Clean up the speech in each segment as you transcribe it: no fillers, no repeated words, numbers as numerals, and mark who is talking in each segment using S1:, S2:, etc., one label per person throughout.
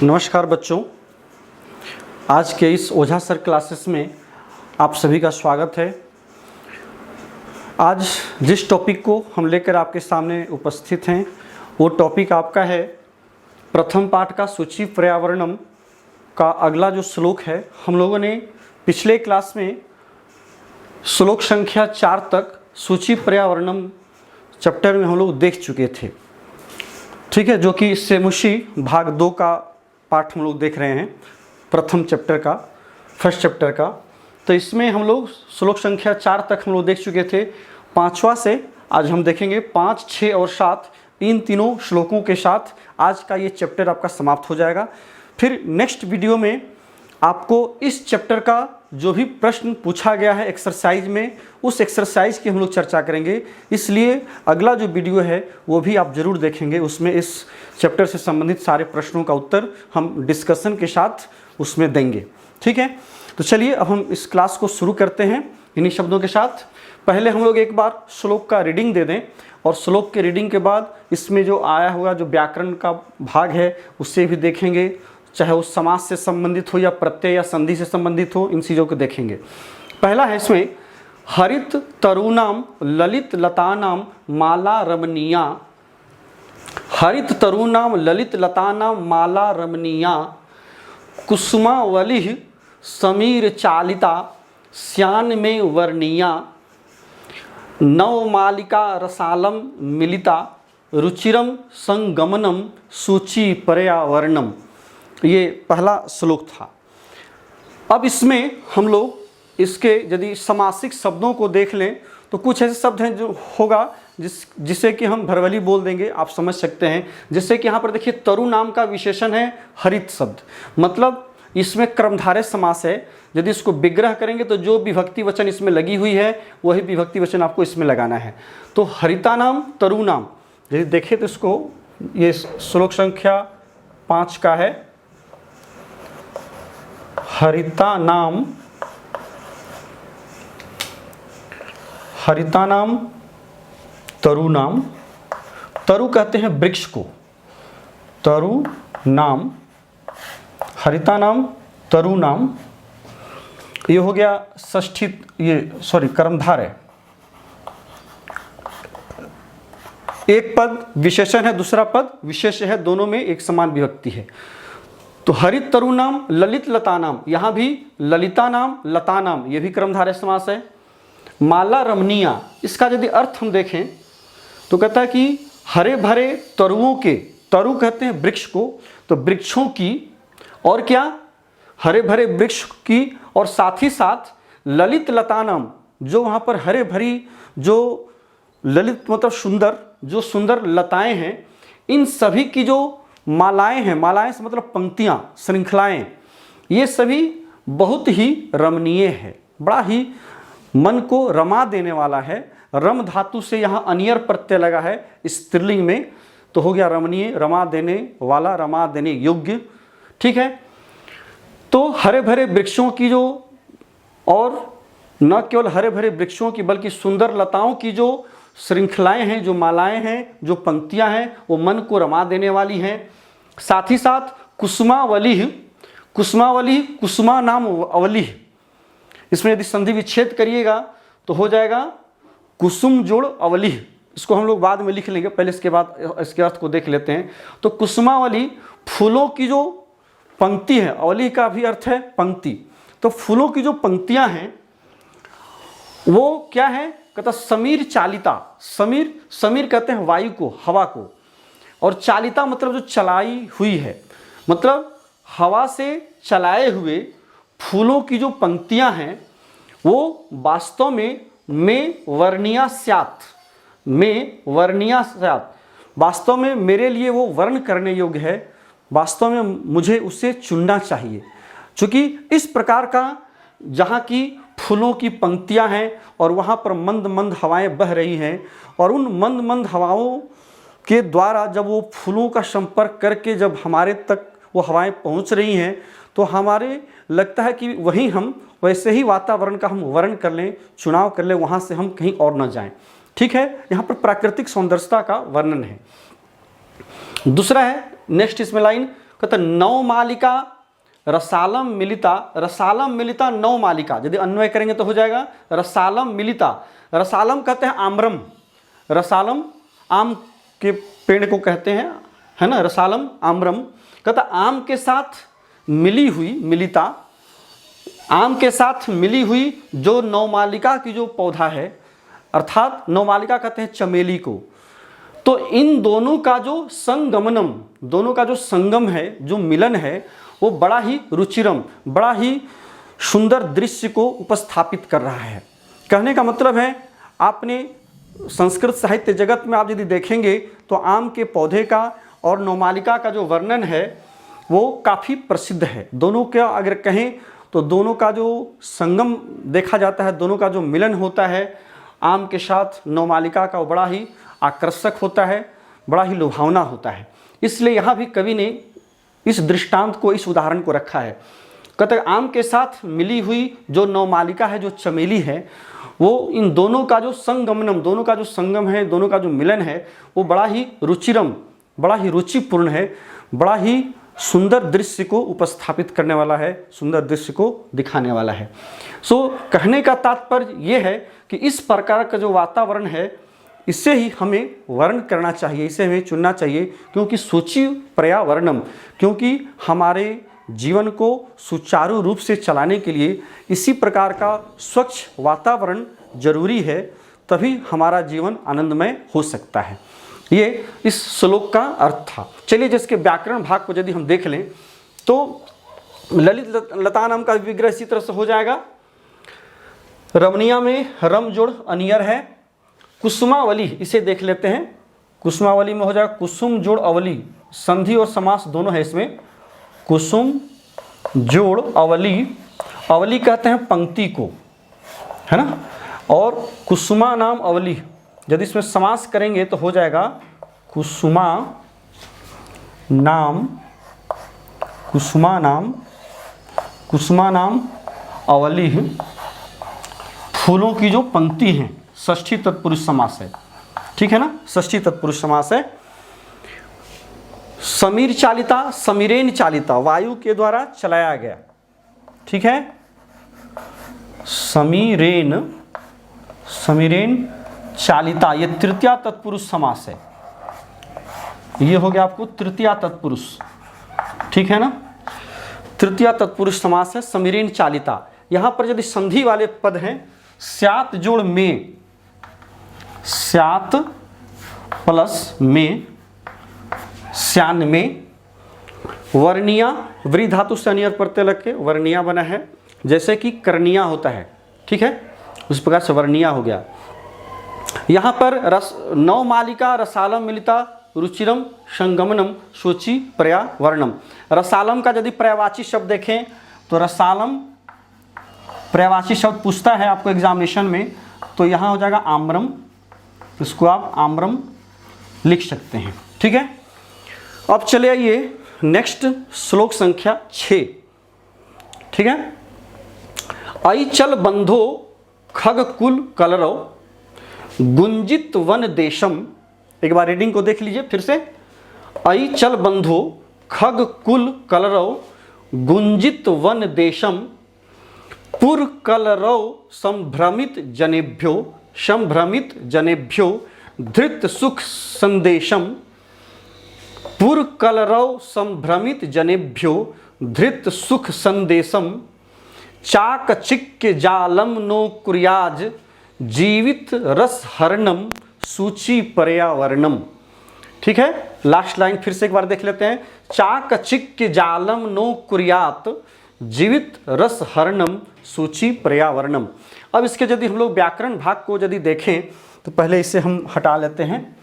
S1: नमस्कार बच्चों, आज के इस ओझा सर क्लासेस में आप सभी का स्वागत है। आज जिस टॉपिक को हम लेकर आपके सामने उपस्थित हैं वो टॉपिक आपका है प्रथम पाठ का सूची पर्यावरणम का अगला जो श्लोक है। हम लोगों ने पिछले क्लास में श्लोक संख्या 4 तक सूची पर्यावरणम चैप्टर में हम लोग देख चुके थे, ठीक है, जो कि सेमुशी भाग 2 का पाठ हम लोग देख रहे हैं, प्रथम चैप्टर का, फर्स्ट चैप्टर का। तो इसमें हम लोग श्लोक संख्या 4 तक हम लोग देख चुके थे। 5वां से आज हम देखेंगे 5, 6 और 7, इन तीनों श्लोकों के साथ आज का ये चैप्टर आपका समाप्त हो जाएगा। फिर नेक्स्ट वीडियो में आपको इस चैप्टर का जो भी प्रश्न पूछा गया है एक्सरसाइज में, उस एक्सरसाइज की हम लोग चर्चा करेंगे। इसलिए अगला जो वीडियो है वो भी आप ज़रूर देखेंगे। उसमें इस चैप्टर से संबंधित सारे प्रश्नों का उत्तर हम डिस्कशन के साथ उसमें देंगे, ठीक है। तो चलिए अब हम इस क्लास को शुरू करते हैं इन्हीं शब्दों के साथ। पहले हम लोग एक बार श्लोक का रीडिंग दे दें और श्लोक के रीडिंग के बाद इसमें जो आया हुआ जो व्याकरण का भाग है उससे भी देखेंगे, चाहे वो समास से संबंधित हो या प्रत्यय या संधि से संबंधित हो, इन चीज़ों को देखेंगे। पहला है इसमें हरित तरुणाम ललित लतानाम माला रमणीया। हरित तरुणाम ललित लतानाम माला रमणीया कुसुमावलिः समीर चालिता श्यान में वर्णीया नवमालिका रसालम मिलिता रुचिरम संगमनम सूची पर्यावरणम। ये पहला श्लोक था। अब इसमें हम लोग इसके यदि समासिक शब्दों को देख लें तो कुछ ऐसे शब्द हैं जो होगा जिसे कि हम भरवली बोल देंगे, आप समझ सकते हैं। जैसे कि यहाँ पर देखिए तरु नाम का विशेषण है हरित शब्द, मतलब इसमें कर्मधारय समास है। यदि इसको विग्रह करेंगे तो जो विभक्ति वचन इसमें लगी हुई है वही विभक्ति वचन आपको इसमें लगाना है। तो हरिता नाम तरु नाम यदि देखें तो इसको, ये श्लोक संख्या 5 का है। हरिता नाम तरु नाम, तरु कहते हैं वृक्ष को, तरु नाम, हरिता नाम तरु नाम। ये हो गया षष्ठी, कर्मधार है। एक पद विशेषण है, दूसरा पद विशेष है, दोनों में एक समान विभक्ति है। तो हरित तरु नाम ललित लता नाम, यहाँ भी ललिता नाम लता नाम, ये भी कर्मधारय समास है। माला रमणीया, इसका यदि अर्थ हम देखें तो कहता है कि हरे भरे तरुओं के, तरु कहते हैं वृक्ष को, तो वृक्षों की, और क्या, हरे भरे वृक्ष की, और साथ ही साथ ललित लता नाम, जो वहाँ पर हरे भरी, जो ललित मतलब सुंदर, जो सुंदर लताएं हैं, इन सभी की जो मालाएं हैं, मालाएं से मतलब पंक्तियां, श्रृंखलाएं, ये सभी बहुत ही रमणीय है, बड़ा ही मन को रमा देने वाला है। रम धातु से यहाँ अनियर प्रत्यय लगा है स्त्रीलिंग में, तो हो गया रमणीय, रमा देने वाला, रमा देने योग्य, ठीक है। तो हरे भरे वृक्षों की जो, और न केवल हरे भरे वृक्षों की बल्कि सुंदर लताओं की जो श्रृंखलाएं हैं, जो मालाएं हैं, जो पंक्तियां हैं, वो मन को रमा देने वाली हैं। साथ ही साथ कुसुमावली, कुसुमावली, कुसुमा नाम अवली, इसमें यदि संधि विच्छेद करिएगा तो हो जाएगा कुसुम जोड़ अवली। इसको हम लोग बाद में लिख लेंगे, पहले इसके बाद इसके अर्थ को देख लेते हैं। तो कुसुमावली फूलों की जो पंक्ति है, अवली का भी अर्थ है पंक्ति, तो फूलों की जो पंक्तियां हैं वो क्या है, कहता समीर चालिता। समीर, समीर कहते हैं वायु को, हवा को, और चालिता मतलब जो चलाई हुई है, मतलब हवा से चलाए हुए फूलों की जो पंक्तियां हैं वो वास्तव में वर्णिया स्यात्, में वर्णिया स्यात्, वास्तव में मेरे लिए वो वर्ण करने योग्य है, वास्तव में मुझे उसे चुनना चाहिए। चूँकि इस प्रकार का जहाँ की फूलों की पंक्तियां हैं और वहाँ पर मंद मंद हवाएं बह रही हैं, और उन मंद मंद हवाओं के द्वारा जब वो फूलों का संपर्क करके जब हमारे तक वो हवाएं पहुँच रही हैं तो हमारे लगता है कि वहीं हम वैसे ही वातावरण का हम वर्ण कर लें, चुनाव कर लें, वहाँ से हम कहीं और न जाएं, ठीक है। यहाँ पर प्राकृतिक सौंदर्यता का वर्णन है। दूसरा है नेक्स्ट इसमें लाइन, कहते नौ मालिका रसालम मिलिता, रसालम मिलिता नौ मालिका, यदि अन्वय करेंगे तो हो जाएगा रसालम मिलिता। रसालम कहते हैं आम्रम, रसालम आम के पेड़ को कहते हैं, है ना, रसालम आम्रम। कहता आम के साथ मिली हुई, मिलिता, आम के साथ मिली हुई जो नवमालिका की जो पौधा है, अर्थात नवमालिका कहते हैं चमेली को। तो इन दोनों का जो संगमनम, दोनों का जो संगम है, जो मिलन है, वो बड़ा ही रुचिरम, बड़ा ही सुंदर दृश्य को उपस्थापित कर रहा है। कहने का मतलब है, आपने संस्कृत साहित्य जगत में आप यदि देखेंगे तो आम के पौधे का और नवमालिका का जो वर्णन है वो काफ़ी प्रसिद्ध है। दोनों का अगर कहें तो दोनों का जो संगम देखा जाता है, दोनों का जो मिलन होता है आम के साथ नवमालिका का, वो बड़ा ही आकर्षक होता है, बड़ा ही लुभावना होता है। इसलिए यहाँ भी कवि ने इस दृष्टांत को, इस उदाहरण को रखा है। कहते आम के साथ मिली हुई जो नवमालिका है, जो चमेली है, वो इन दोनों का जो संगमनम, दोनों का जो संगम है, दोनों का जो मिलन है, वो बड़ा ही रुचिरम, बड़ा ही रुचिपूर्ण है, बड़ा ही सुंदर दृश्य को उपस्थापित करने वाला है, सुंदर दृश्य को दिखाने वाला है। सो कहने का तात्पर्य ये है कि इस प्रकार का जो वातावरण है, इससे ही हमें वर्ण करना चाहिए, इसे हमें चुनना चाहिए, क्योंकि सूची पर्यावरणम, क्योंकि हमारे जीवन को सुचारू रूप से चलाने के लिए इसी प्रकार का स्वच्छ वातावरण जरूरी है, तभी हमारा जीवन आनंदमय हो सकता है। ये इस श्लोक का अर्थ था। चलिए जिसके व्याकरण भाग को यदि हम देख लें तो ललित लता नाम का विग्रह इसी तरह से हो जाएगा। रमणीया में रम जोड़ अनियर है। कुसुमावली, इसे देख लेते हैं। कुसुमावली में हो जाएगा कुसुम जोड़ अवली, संधि और समास दोनों है इसमें। कुसुम जोड़ अवली, अवली कहते हैं पंक्ति को, है ना, और कुसुमा नाम अवली, यदि इसमें समास करेंगे तो हो जाएगा कुसुमा नाम, कुसुमा नाम, कुसुमा नाम अवली, फूलों की जो पंक्ति हैं, षष्ठी तत्पुरुष समास है, ठीक है ना, षष्ठी तत्पुरुष समास है। समीर चालिता, समीरेन चालिता, वायु के द्वारा चलाया गया, ठीक है। समीरेन, समीरेन चालिता, ये तृतीया तत्पुरुष समास है। ये हो गया आपको तृतीया तत्पुरुष, ठीक है ना, तृतीया तत्पुरुष समास है समीरेन चालिता। यहां पर यदि संधि वाले पद हैं, स्यात जोड़ में, स्यात प्लस में, स्यान में, वर्णिया, वृ धातु से अनियर प्रत्यय लग के वर्णिया बना है, जैसे कि कर्णिया होता है, ठीक है, उस प्रकार से वर्णिया हो गया। यहाँ पर रस, नौ मालिका रसालम मिलिता रुचिरम संगमनम सूची पर्यावरणम। रसालम का यदि पर्यायवाची शब्द देखें तो रसालम पर्यायवाची शब्द पूछता है आपको एग्जामिनेशन में, तो यहाँ हो जाएगा आम्रम, इसको आप आम्रम लिख सकते हैं, ठीक है। अब चले आइए नेक्स्ट श्लोक संख्या 6, ठीक है। अइचल बंधो खग कुल कलरव गुंजित वन देशम, एक बार रीडिंग को देख लीजिए फिर से। अइचल बंधो खग कुल कलरव गुंजित वन देशम पुर कलरव संभ्रमित जनेभ्यो, संभ्रमित जनेभ्यो धृत सुख संदेशम, पुर कलरव संभ्रमित जनेभ्यो धृत सुख संदेशम, चाक चिक्के जालम नो कुर्याज जीवित रस हरणम सूची पर्यावरणम, ठीक है। लास्ट लाइन फिर से एक बार देख लेते हैं। चाक चिक्के जालम नो कुर्यात जीवित रस हरणम सूची पर्यावरणम। अब इसके यदि हम लोग व्याकरण भाग को यदि देखें तो पहले इसे हम हटा लेते हैं,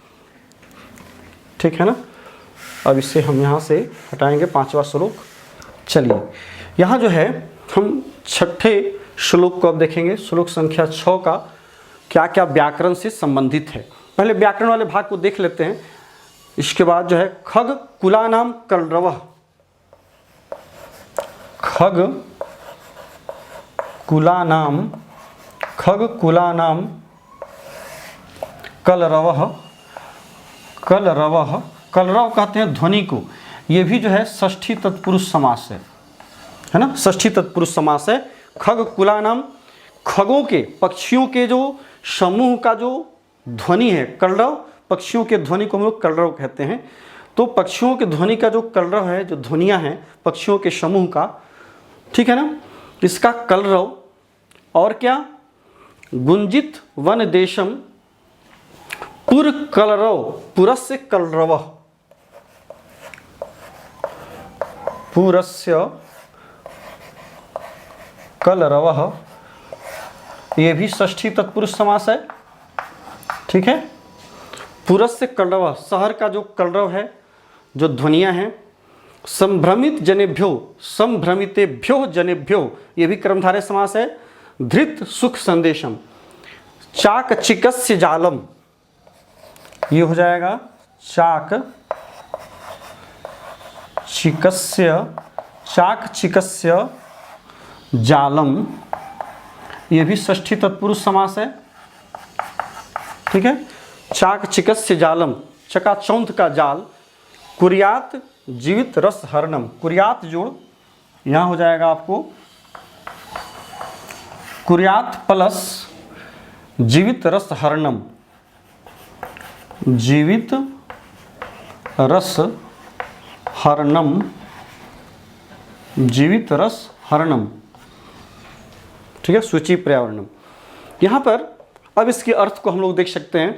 S1: ठीक है ना। अब इसे हम यहाँ से हटाएंगे, 5वां श्लोक। चलिए यहाँ जो है हम 6ठे श्लोक को अब देखेंगे। श्लोक संख्या 6 का क्या क्या व्याकरण से संबंधित है, पहले व्याकरण वाले भाग को देख लेते हैं। इसके बाद जो है खग कुला नाम कलरवः, खग कुला नाम, खग कुला नाम कलरवः, कलरवः, कलरव कहते हैं ध्वनि को, ये भी जो है षष्ठी तत्पुरुष समास है ना, षष्ठी तत्पुरुष समास है। खग कुलानाम, खगों के, पक्षियों के जो समूह का जो ध्वनि है, कलरव, पक्षियों के ध्वनि को हम लोग कलरव कहते हैं। तो पक्षियों के ध्वनि का जो कलरव है, जो ध्वनियाँ हैं पक्षियों के समूह का, ठीक है ना, इसका कलरव। और क्या, गुंजित वन देशम पुर कलरव, पुरस्य कलरव, पुरस्य कलरव, ये भी षष्ठी तत्पुरुष समास है, ठीक है। पुरस्य कलरव, शहर का जो कलरव है, जो ध्वनियाँ हैं। संभ्रमित जनेभ्यो, संभ्रमितेभ्यो जनेभ्यो, ये भी कर्मधारय समास है। धृत सुख संदेशम, चाक चिकस्य जालम, ये हो जाएगा चाक चिकस्य, चाक चिकस्य जालम, ये भी षष्ठी तत्पुरुष समास है, ठीक है। चाक चिकस्य जालम, चकाचौंध का जाल। कुरियात जीवित रस हरणम, कुरियात जोड़ यहाँ हो जाएगा आपको कुरियात प्लस जीवित रस हरणम, जीवित रस हरणम, जीवित रस हरणम, ठीक है, सूची पर्यावरणम। यहाँ पर अब इसके अर्थ को हम लोग देख सकते हैं।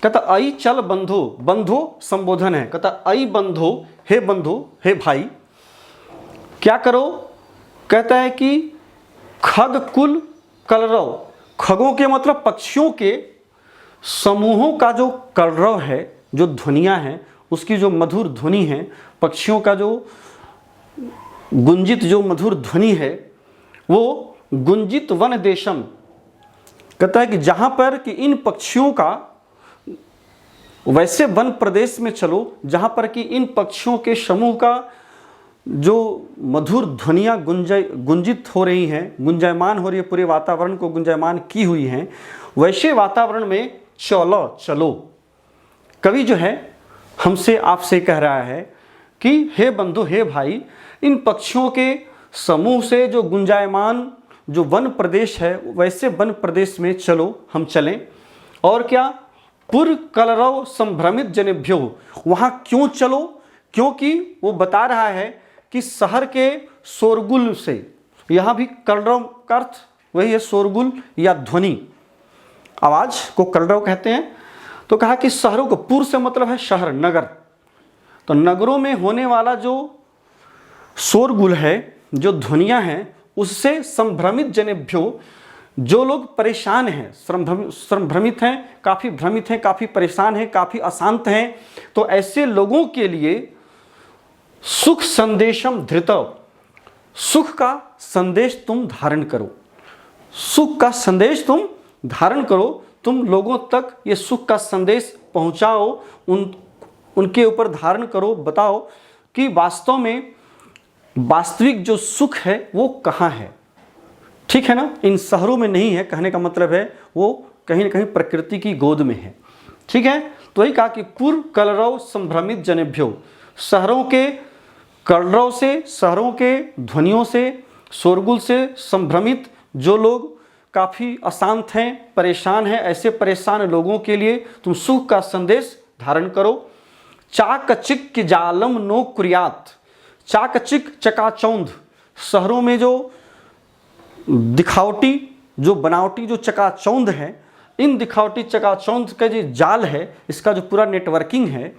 S1: कहता आई चल बंधो, बंधो संबोधन है, कहता आई बंधो, हे बंधो, हे भाई, क्या करो, कहता है कि खग कुल कलरव, खगों के मतलब पक्षियों के समूहों का जो कलरव है, जो ध्वनियाँ हैं, उसकी जो मधुर ध्वनि है, पक्षियों का जो गुंजित जो मधुर ध्वनि है, वो गुंजित वन देशम, कहता है कि जहाँ पर कि इन पक्षियों का, वैसे वन प्रदेश में चलो जहाँ पर कि इन पक्षियों के समूह का जो मधुर ध्वनियाँ गुंजित हो रही हैं, गुंजायमान हो रही है, पूरे वातावरण को गुंजायमान की हुई हैं, वैसे वातावरण में चलो चलो। कवि जो है हमसे आपसे कह रहा है कि हे बंधु, हे भाई, इन पक्षियों के समूह से जो गुंजायमान जो वन प्रदेश है, वैसे वन प्रदेश में चलो, हम चलें। और क्या, पुर कलरव संभ्रमित जनेभ्यो, वहाँ क्यों चलो, क्योंकि वो बता रहा है कि शहर के शोरगुल से, यहाँ भी कलरव का अर्थ वही है, शोरगुल या ध्वनि, आवाज़ को कलरव कहते हैं। तो कहा कि शहरों को, पुर से मतलब है शहर, नगर, तो नगरों में होने वाला जो शोरगुल है, जो ध्वनियाँ हैं, उससे संभ्रमित जनेभ्यो, जो लोग परेशान हैं, संभ्रमित हैं, काफ़ी भ्रमित हैं, काफ़ी परेशान हैं, काफ़ी अशांत हैं, तो ऐसे लोगों के लिए सुख संदेशम धृतव, सुख का संदेश तुम धारण करो, सुख का संदेश तुम धारण करो, तुम लोगों तक ये सुख का संदेश पहुंचाओ, उनके ऊपर धारण करो, बताओ कि वास्तव में वास्तविक जो सुख है वो कहाँ है, ठीक है ना, इन शहरों में नहीं है। कहने का मतलब है वो कहीं ना कहीं प्रकृति की गोद में है, ठीक है। तो वही कहा कि पूर्व कलरव संभ्रमित जनेभ्यो, शहरों के कलरव से, शहरों के ध्वनियों से, शोरगुल से संभ्रमित जो लोग काफ़ी अशांत हैं, परेशान हैं, ऐसे परेशान लोगों के लिए तुम सुख का संदेश धारण करो। चाकचिक की जालम नो कुरियात, चाकचिक चकाचौंध, शहरों में जो दिखावटी, जो बनावटी जो चकाचौंध है, इन दिखावटी चकाचौंध का जो जाल है, इसका जो पूरा नेटवर्किंग है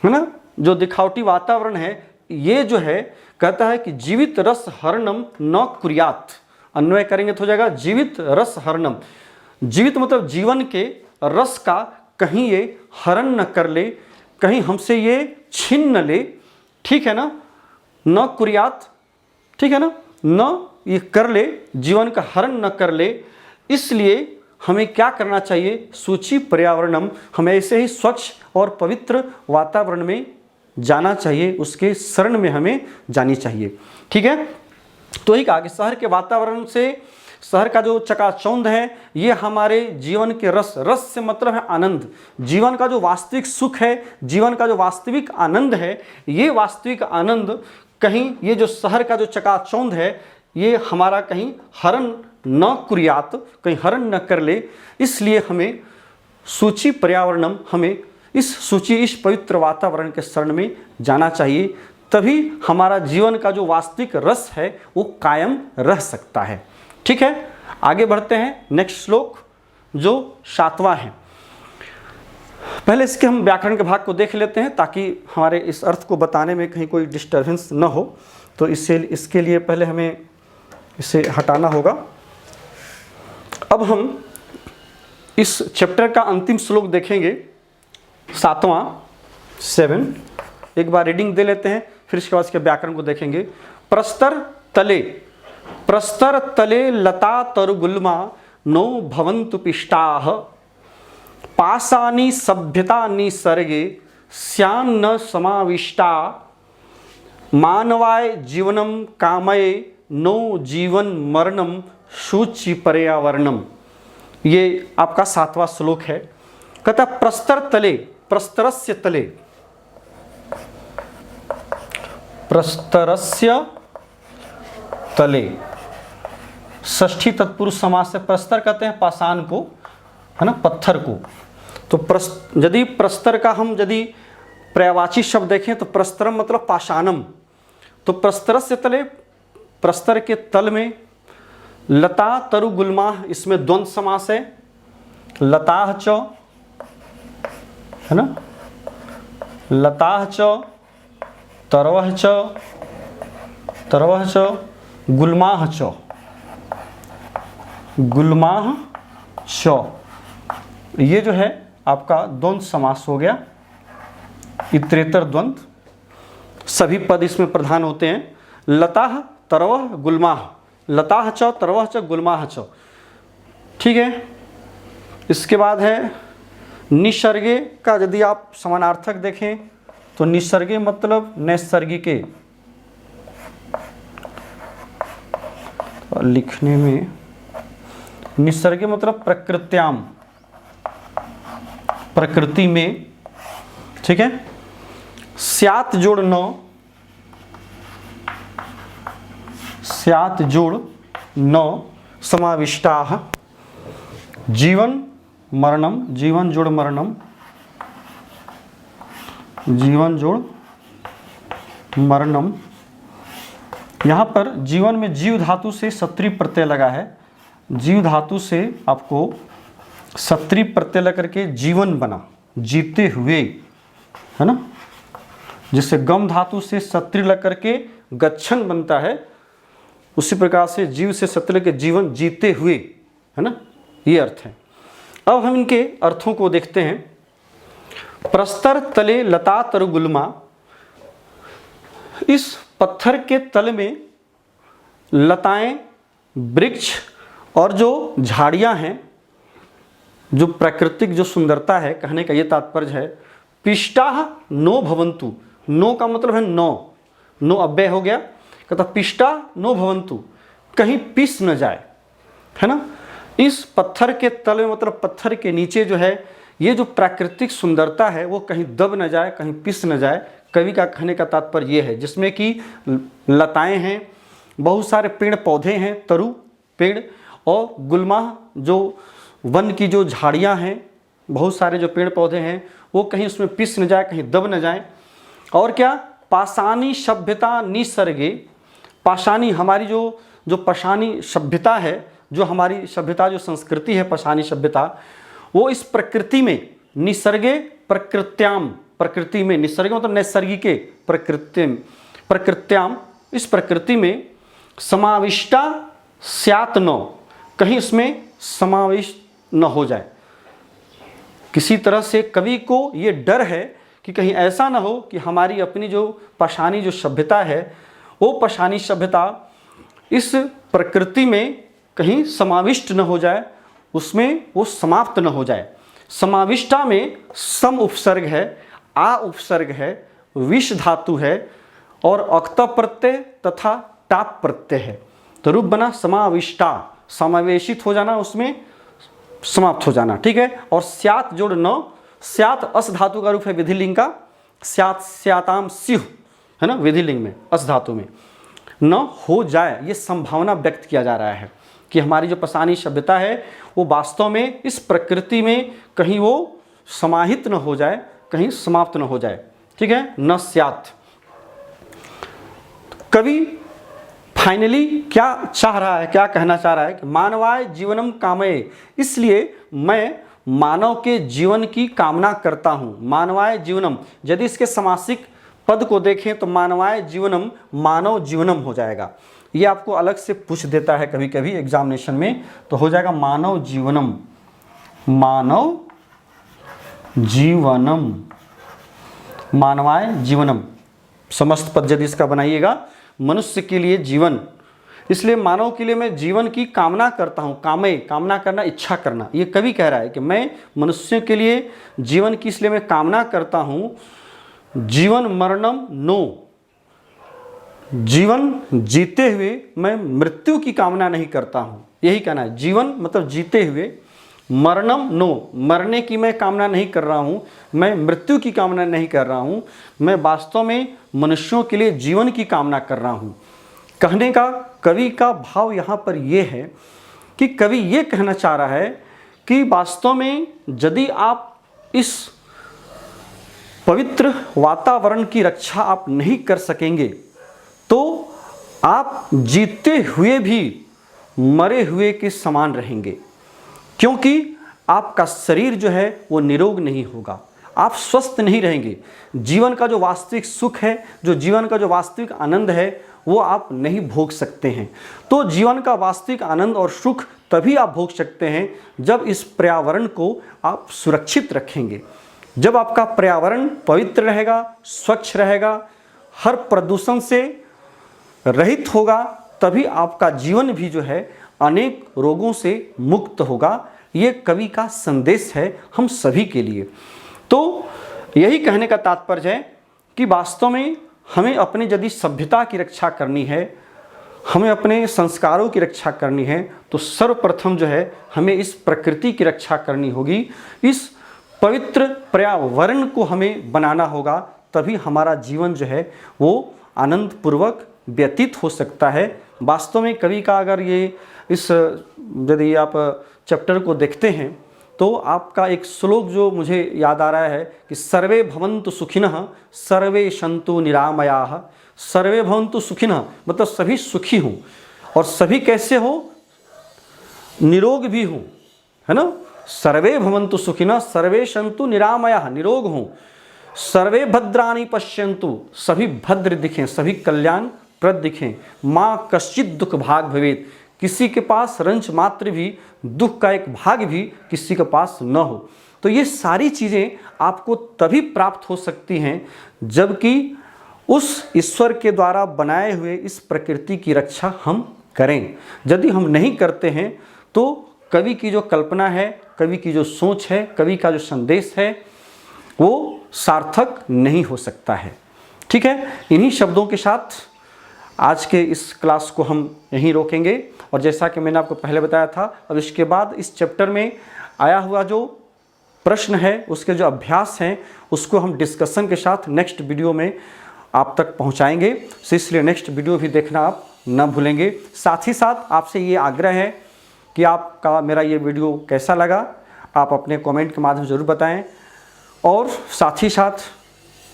S1: ना, जो दिखावटी वातावरण है, ये जो है कहता है कि जीवित रस हरणम न कुरियात, अन्वय करेंगे तो हो जाएगा जीवित रस हरणम, जीवित मतलब जीवन के रस का कहीं ये हरण न कर ले, कहीं हमसे ये छीन न ले, ठीक है ना, न कुरियात, ठीक है ना, न ये कर ले, जीवन का हरण न कर ले। इसलिए हमें क्या करना चाहिए, सूची पर्यावरणम, हमें ऐसे ही स्वच्छ और पवित्र वातावरण में जाना चाहिए, उसके शरण में हमें जानी चाहिए, ठीक है। तो ही कहा कि शहर के वातावरण से, शहर का जो चकाचौंध है, ये हमारे जीवन के रस, रस से मतलब है आनंद, जीवन का जो वास्तविक सुख है, जीवन का जो वास्तविक आनंद है, ये वास्तविक आनंद कहीं ये जो शहर का जो चकाचौंध है ये हमारा कहीं हरण न कुर्यात, कहीं हरण न कर ले। इसलिए हमें सूची पर्यावरणम, हमें इस सूची, इस पवित्र वातावरण के शरण में जाना चाहिए, तभी हमारा जीवन का जो वास्तविक रस है वो कायम रह सकता है। ठीक है, आगे बढ़ते हैं। नेक्स्ट श्लोक जो 7वां है, पहले इसके हम व्याकरण के भाग को देख लेते हैं ताकि हमारे इस अर्थ को बताने में कहीं कोई डिस्टर्बेंस न हो। तो इसके लिए पहले हमें इसे हटाना होगा। अब हम इस चैप्टर का अंतिम श्लोक देखेंगे, 7वां 7। एक बार रीडिंग दे लेते हैं, फिर इसके बाद इसके व्याकरण को देखेंगे। प्रस्तर तले लता तरुगुल्मा नो भवन्तु पिष्टाः, पाशानि सभ्यता निसर्गे स्यान्न समाविष्टा, मानवाय जीवनम कामये नो जीवन मरणम शुचि पर्यावरणम। ये आपका 7वां श्लोक है। कहता प्रस्तर तले, प्रस्तरस्य तले, प्रस्तरस्य तले, षष्ठी तत्पुरुष समास से प्रस्तर कहते हैं पाषाण को, है ना, पत्थर को। तो यदि प्रस्तर का हम यदि पर्यायवाची शब्द देखें तो प्रस्तरम मतलब पाषाणम। तो प्रस्तरस्य तले, प्रस्तर के तल में, लता तरु गुल्मा, इसमें द्वंद्व समास है, लताः च, है ना, लताः च, तरवः च, गुल्माः च, गुल्माः च, ये जो है आपका द्वंद्व समास हो गया, इतरेतर द्वंद्व, सभी पद इसमें प्रधान होते हैं। लताः तरवः गुल्माः, लताः च तरवः च गुल्माः च। ठीक है, इसके बाद है निसर्गे का यदि आप समानार्थक देखें तो निसर्गे मतलब नैसर्गिके, लिखने में निसर्गे मतलब प्रकृत्याम, प्रकृति में। ठीक है, स्यात जोड़ न, स्यात जोड़ न समाविष्टाः, जीवन मरणम, जीवन जोड़ मरणम, जीवन जोड़ मरणम। यहाँ पर जीवन में जीव धातु से सत्री प्रत्यय लगा है, जीव धातु से आपको सत्री प्रत्यय लग करके जीवन बना, जीते हुए, है ना। जिससे गम धातु से सत्री लग करके गच्छन बनता है, उसी प्रकार से जीव से सत्री के जीवन, जीते हुए, है ना, ये अर्थ है। अब हम इनके अर्थों को देखते हैं। प्रस्तर तले लता तरु गुल्मा, इस पत्थर के तल में लताएं, वृक्ष और जो झाड़ियां हैं, जो प्राकृतिक जो सुंदरता है, कहने का ये तात्पर्य है। पिष्टाः नो भवन्तु, नो का मतलब है नो, नो अव्यय हो गया। कहता पिष्टा नो भवन्तु, कहीं पिस न जाए, है ना। इस पत्थर के तल में मतलब पत्थर के नीचे जो है ये जो प्राकृतिक सुंदरता है वो कहीं दब न जाए, कहीं पिस न जाए। कवि का कहने का तात्पर्य ये है, जिसमें कि लताएं हैं, बहुत सारे पेड़ पौधे हैं, तरु पेड़, और गुल्मा जो वन की जो झाड़ियां हैं, बहुत सारे जो पेड़ पौधे हैं, वो कहीं उसमें पिस न जाए, कहीं दब न जाए। और क्या, पाषाणी सभ्यता निसर्गे, पाषाणी हमारी जो पाषाणी सभ्यता है, जो हमारी सभ्यता, जो संस्कृति है पाषाणी सभ्यता, वो इस प्रकृति में, निसर्गे प्रकृत्याम, प्रकृति में, निसर्ग मतलब नैसर्गिके, प्रकृत्याम, इस प्रकृति में समाविष्टा स्यात् न, कहीं इसमें समाविष्ट न हो जाए। किसी तरह से कवि को ये डर है कि कहीं ऐसा ना हो कि हमारी अपनी जो पाषाणी जो सभ्यता है, वो पाषाणी सभ्यता इस प्रकृति में कहीं समाविष्ट न हो जाए, उसमें वो समाप्त न हो जाए। समाविष्टा में सम उपसर्ग है, आ उपसर्ग है, विष धातु है, और अक्त प्रत्यय तथा टाप प्रत्यय है, तो रूप बना समाविष्टा, समावेशित हो जाना, उसमें समाप्त हो जाना, ठीक है। और स्यात जोड़ न, स्यात अस धातु का रूप है विधिलिंग का, स्यात स्याताम स्युः है ना, विधिलिंग में अस धातु में। न हो जाए, ये संभावना व्यक्त किया जा रहा है कि हमारी जो पसानी सभ्यता है वो वास्तव में इस प्रकृति में कहीं वो समाहित न हो जाए, कहीं समाप्त न हो जाए, ठीक है। न स्यात। कवि फाइनली क्या चाह रहा है, क्या कहना चाह रहा है कि मानवाय जीवनम कामये, इसलिए मैं मानव के जीवन की कामना करता हूं। मानवाय जीवनम, यदि इसके समासिक पद को देखें तो मानवाय जीवनम मानव जीवनम हो जाएगा। ये आपको अलग से पूछ देता है कभी कभी एग्जामिनेशन में, तो हो जाएगा मानव जीवनम, मानव जीवनम, मानवाय जीवनम। समस्त पद यदि इसका बनाइएगा, मनुष्य के लिए जीवन, इसलिए मानव के लिए मैं जीवन की कामना करता हूँ। कामय, कामना करना, इच्छा करना, ये कवि कह रहा है कि मैं मनुष्यों के लिए जीवन की इसलिए मैं कामना करता हूँ। जीवन मरणम नो, जीवन जीते हुए मैं मृत्यु की कामना नहीं करता हूँ, यही कहना है। जीवन मतलब जीते हुए, मरणम नो, मरने की मैं कामना नहीं कर रहा हूँ, मैं मृत्यु की कामना नहीं कर रहा हूँ, मैं वास्तव में मनुष्यों के लिए जीवन की कामना कर रहा हूँ। कहने का कवि का भाव यहाँ पर यह है कि कवि ये कहना चाह रहा है कि वास्तव में यदि आप इस पवित्र वातावरण की रक्षा आप नहीं कर सकेंगे तो आप जीते हुए भी मरे हुए के समान रहेंगे, क्योंकि आपका शरीर जो है वो निरोग नहीं होगा, आप स्वस्थ नहीं रहेंगे। जीवन का जो वास्तविक सुख है, जो जीवन का जो वास्तविक आनंद है, वो आप नहीं भोग सकते हैं। तो जीवन का वास्तविक आनंद और सुख तभी आप भोग सकते हैं जब इस पर्यावरण को आप सुरक्षित रखेंगे, जब आपका पर्यावरण पवित्र रहेगा, स्वच्छ रहेगा, हर प्रदूषण से रहित होगा, तभी आपका जीवन भी जो है अनेक रोगों से मुक्त होगा। ये कवि का संदेश है हम सभी के लिए। तो यही कहने का तात्पर्य है कि वास्तव में हमें अपने यदि सभ्यता की रक्षा करनी है, हमें अपने संस्कारों की रक्षा करनी है, तो सर्वप्रथम जो है हमें इस प्रकृति की रक्षा करनी होगी, इस पवित्र पर्यावरण को हमें बनाना होगा, तभी हमारा जीवन जो है वो आनंद पूर्वक व्यतीत हो सकता है। वास्तव में कवि का अगर ये इस यदि आप चैप्टर को देखते हैं तो आपका एक श्लोक जो मुझे याद आ रहा है कि सर्वे भवन्तु सुखिनः सर्वे सन्तु निरामयाः। सर्वे भवन्तु सुखिनः मतलब सभी सुखी हों, और सभी कैसे हो, निरोग भी हों, है ना। सर्वे भवन्तु सुखिनः सर्वे सन्तु निरामयाः, निरोग हों। सर्वे भद्राणि पश्यन्तु, सभी भद्र दिखें, सभी कल्याणप्रद दिखें। माँ कश्चित् दुख भाग भवेत्, किसी के पास रंच मात्र भी, दुख का एक भाग भी किसी के पास न हो। तो ये सारी चीज़ें आपको तभी प्राप्त हो सकती हैं जबकि उस ईश्वर के द्वारा बनाए हुए इस प्रकृति की रक्षा हम करें। यदि हम नहीं करते हैं तो कवि की जो कल्पना है, कवि की जो सोच है, कवि का जो संदेश है, वो सार्थक नहीं हो सकता है। ठीक है, इन्हीं शब्दों के साथ आज के इस क्लास को हम यहीं रोकेंगे। और जैसा कि मैंने आपको पहले बताया था, अब इसके बाद इस चैप्टर में आया हुआ जो प्रश्न है, उसके जो अभ्यास हैं, उसको हम डिस्कशन के साथ नेक्स्ट वीडियो में आप तक पहुंचाएंगे। तो इसलिए नेक्स्ट वीडियो भी देखना आप न भूलेंगे। साथ ही साथ आपसे ये आग्रह है कि आपका मेरा ये वीडियो कैसा लगा, आप अपने कमेंट के माध्यम से ज़रूर बताएं, और साथ ही साथ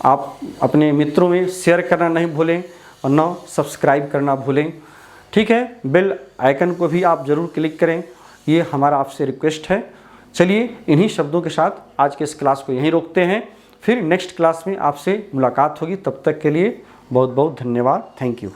S1: आप अपने मित्रों में शेयर करना नहीं भूलें और न सब्सक्राइब करना भूलें। ठीक है, बेल आइकन को भी आप ज़रूर क्लिक करें, ये हमारा आपसे रिक्वेस्ट है। चलिए, इन्हीं शब्दों के साथ आज के इस क्लास को यहीं रोकते हैं, फिर नेक्स्ट क्लास में आपसे मुलाकात होगी। तब तक के लिए बहुत बहुत धन्यवाद। Thank you.